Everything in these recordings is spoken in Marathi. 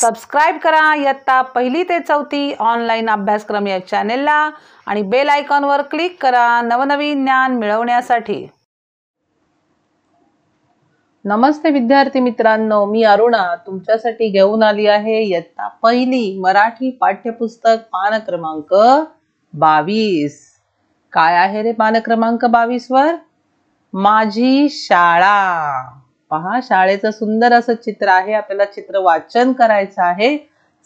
सबस्क्राईब करा इयत्ता पहिली ते चौथी ऑनलाईन अभ्यासक्रम या चॅनेलला आणि बेल आयकॉनवर क्लिक करा नवनवीन ज्ञान मिळवण्यासाठी। नमस्ते विद्यार्थी मित्रांनो, मी अरुणा तुमच्यासाठी घेऊन आली आहे इयत्ता पहिली मराठी पाठ्यपुस्तक पान क्रमांक 22। काय आहे रे पान क्रमांक 22 वर? माझी शाळा। पहा, शाळेचं सुंदर असं चित्र आहे। आपल्याला चित्र वाचन करायचं आहे।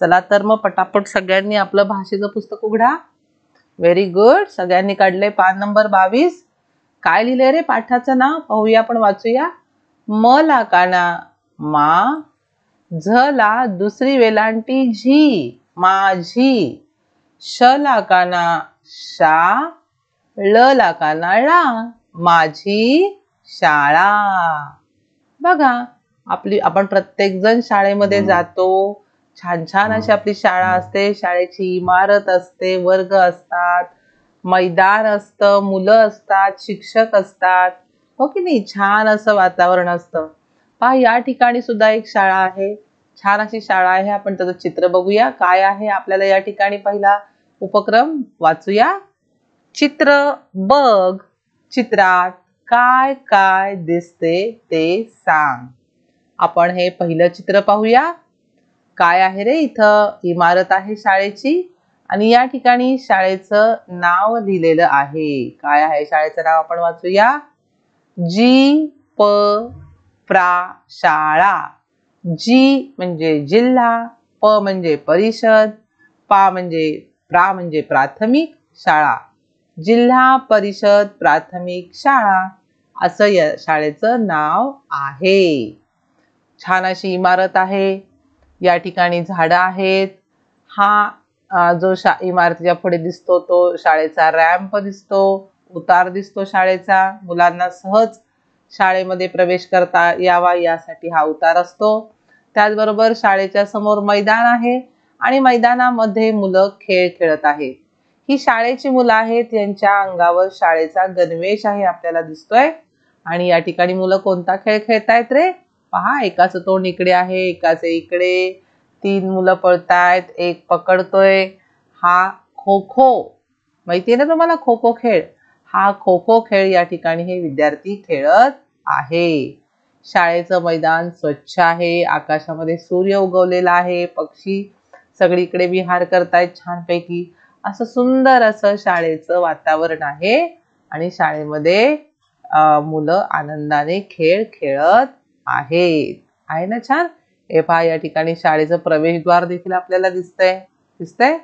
चला तर मग पटापट सगळ्यांनी आपलं भाषेचं पुस्तक उघडा। व्हेरी गुड, सगळ्यांनी काढले पान नंबर 22। काय लिहिले रे पाठाचं नाव? पाहूया, आपण वाचूया। म ला काना मा, झ ला दुसरी वेलांटी झी माझी, श ला काना शा, ळ ला काना ळा माझी शाळा। बघा, आपण प्रत्येक जण शाळेमध्ये जातो। छान छान अशी आपली शाळा असते। शाळेची इमारत असते, वर्ग असतात, मैदान असतं, मुलं असतात, शिक्षक असतात, हो की नाही? छान असं वातावरण असतं। पहा, या ठिकाणी सुद्धा एक शाळा आहे। छान अशी शाळा आहे। आपण त्याचं चित्र बघूया काय आहे आपल्याला या ठिकाणी। पहिला उपक्रम वाचूया। चित्र बघ, चित्रात काय काय दिसते ते सांग। आपण हे पहिलं चित्र पाहूया। काय आहे रे? इथं इमारत आहे शाळेची आणि या ठिकाणी शाळेचं नाव लिहिलेलं आहे। काय आहे शाळेचं नाव? आपण वाचूया। जी प प्रा शाळा। जी म्हणजे जिल्हा, प म्हणजे परिषद, पा म्हणजे प्राथमिक शाळा, जिल्हा परिषद प्राथमिक शाळा असं या शाळेचं नाव आहे। छान अशी इमारत आहे। या ठिकाणी झाडं आहेत। हा जो इमारतीच्या पुढे दिसतो तो शाळेचा रॅम्प दिसतो, उतार दिसतो शाळेचा। मुलांना सहज शाळेमध्ये प्रवेश करता यावा यासाठी हा उतार असतो। त्याचबरोबर शाळेच्या समोर मैदान आहे आणि मैदानामध्ये मुलं खेळ खेळत आहेत। ही शाळेची मुलं आहेत, यांच्या अंगावर शाळेचा गणवेश आहे आपल्याला दिसतोय। आणि या ठिकाणी मुलं कोणता खेळ खेळतायत रे? पहा, एकाचं तोंड इकडे आहे, एकाचे इकडे। 3 मुलं पळतायत, एक पकडतोय। हा खो खो, माहितीये ना तुम्हाला खो खो खेळ? हा खो खो खेळ या ठिकाणी हे विद्यार्थी खेळत आहे। शाळेचं मैदान स्वच्छ आहे। आकाशामध्ये सूर्य उगवलेला आहे। पक्षी सगळीकडे विहार करतायत छानपैकी। असं सुंदर असं शाळेचं वातावरण आहे आणि शाळेमध्ये मुलं आनंदाने खेळ खेळत आहेत। आहे ना छान? हे पहा, या ठिकाणी शाळेचं प्रवेशद्वार देखील आपल्याला दिसतंय।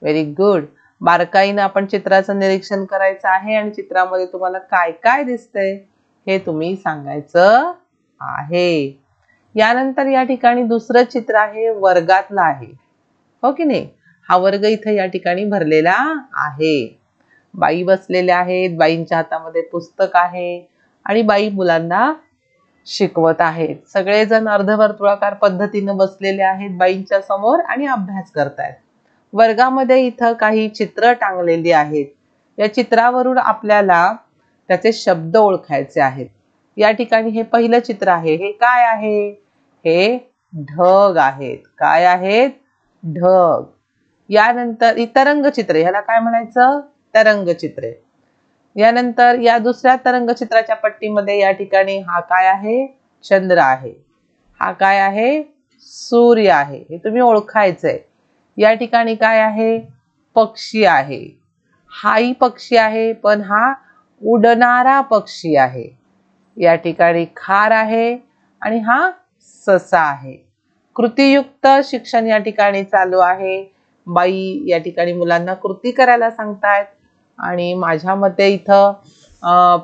Very good. बारकाईनं आपण चित्राचं निरीक्षण करायचं आहे आणि चित्रामध्ये तुम्हाला काय काय दिसतंय हे तुम्ही सांगायचं आहे। यानंतर या ठिकाणी दुसरं चित्र आहे, वर्गातलं आहे, हो की नाही? हा वर्ग इथं या ठिकाणी भरलेला आहे। बाई बसलेल्या आहेत, बाईंच्या हातामध्ये पुस्तक आहे आणि बाई मुलांना शिकवत आहेत। सगळेजण अर्धवर्तुळाकार पद्धतीने बसलेले आहेत बाईंच्या समोर आणि अभ्यास करतायत। वर्गामध्ये इथं काही चित्र टांगलेली आहेत। या चित्रावरून आपल्याला त्याचे शब्द ओळखायचे आहेत। या ठिकाणी हे पहिलं चित्र आहे। हे काय आहे? हे ढग आहेत। काय आहेत? ढग। यानंतर तरंगचित्र, ह्याला काय म्हणायचं? तरंगचित्रे। यानंतर या दुसऱ्या तरंगचित्राच्या पट्टीमध्ये या ठिकाणी हा काय आहे? चंद्र आहे। हा काय आहे? सूर्य आहे। हे तुम्ही ओळखायचंय। या ठिकाणी काय आहे? पक्षी आहे। हाही पक्षी आहे, पण हा उडणारा पक्षी आहे। या ठिकाणी खार आहे आणि हा ससा आहे। कृतीयुक्त शिक्षण या ठिकाणी चालू आहे। बाई या ठिकाणी मुलांना कृती करायला सांगतायत आणि माझ्या मते इथं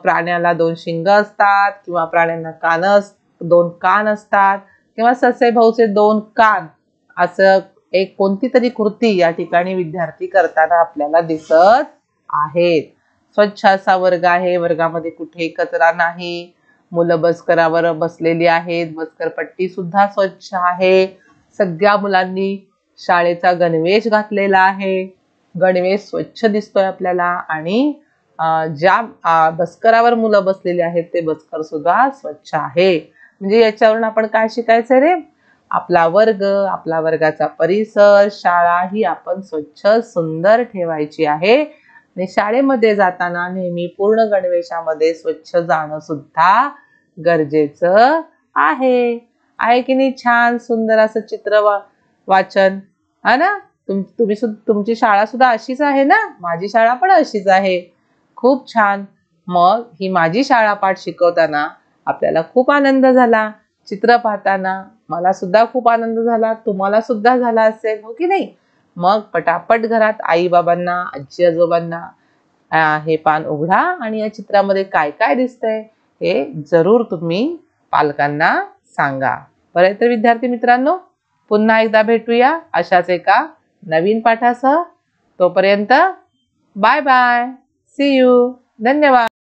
प्राण्याला 2 शिंग असतात किंवा प्राण्यांना 2 कान असतात किंवा ससेभाऊचे 2 कान, असं एक कोणती तरी कृती या ठिकाणी विद्यार्थी करताना आपल्याला दिसत आहेत। स्वच्छ असा वर्ग आहे। वर्गामध्ये कुठेही कचरा नाही। मुलं बसकरावर बसलेली आहेत। बसकर पट्टी सुद्धा स्वच्छ आहे। सगळ्या मुलांनी शाळेचा गणवेश घातलेला आहे। गणवेश स्वच्छ दिसतोय आपल्याला आणि ज्या बसकरावर मुलं बसलेली आहेत ते बसकर सुद्धा स्वच्छ आहे। म्हणजे याच्यावरून आपण काय शिकायचं रे? आपला वर्ग, आपला वर्गाचा परिसर, शाळा ही आपण स्वच्छ सुंदर ठेवायची आहे. आणि शाळेमध्ये जाताना नेहमी पूर्ण गणवेशामध्ये स्वच्छ जाणं सुद्धा गरजेचं आहे. आहे की नाही छान सुंदर असं चित्र वाचन? हा ना? तुमची शाळा सुद्धा अशीच आहे ना? माझी शाळा पण अशीच आहे. खूप छान. मग ही माझी शाळा पाठ शिकवताना आपल्याला खूप आनंद झाला. चित्र पाहताना मला सुद्धा खूप आनंद झाला. तुम्हाला सुद्धा झाला असेल, हो की नाही? मग पटापट घरात आई बाबांना, आजी आजोबांना हे पान उघडा आणि या चित्रामध्ये काय काय दिसतंय हे जरूर तुम्ही पालकांना सांगा. बरं तर विद्यार्थी मित्रांनो, पुन्हा एकदा भेटूया अशाच एका नवीन पाठासह. तोपर्यंत बाय बाय. C you. धन्यवाद.